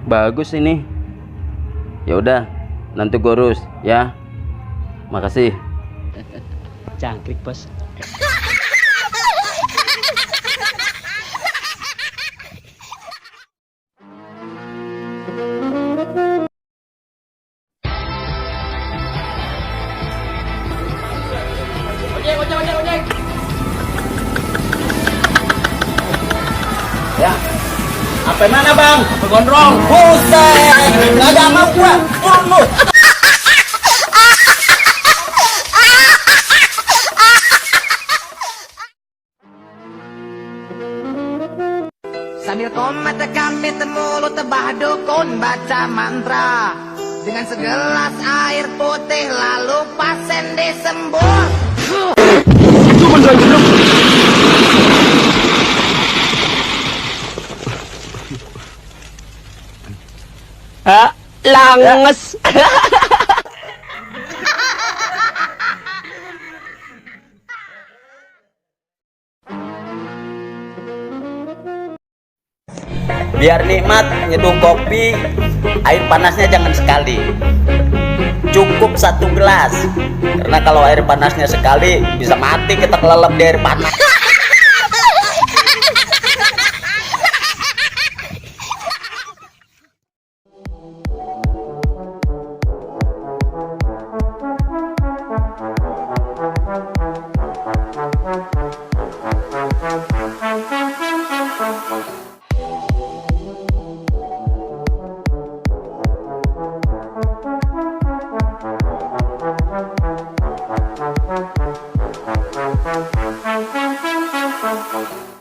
Bagus ini. Ya udah, nanti gue urus ya. Makasih. Cangkrik bos. Ojek. Ya. Apa mana bang? Apa gondrong? Buset, nggak ada sama gua. Turun lu. Sambil komat kami temulu tebah dukun baca mantra dengan segelas air putih lalu pasien disembur. Langes. Biar nikmat nyeduh kopi, air panasnya jangan sekali. Cukup 1 gelas. Karena kalau air panasnya sekali bisa mati kita kelelep di air panas. Thank you.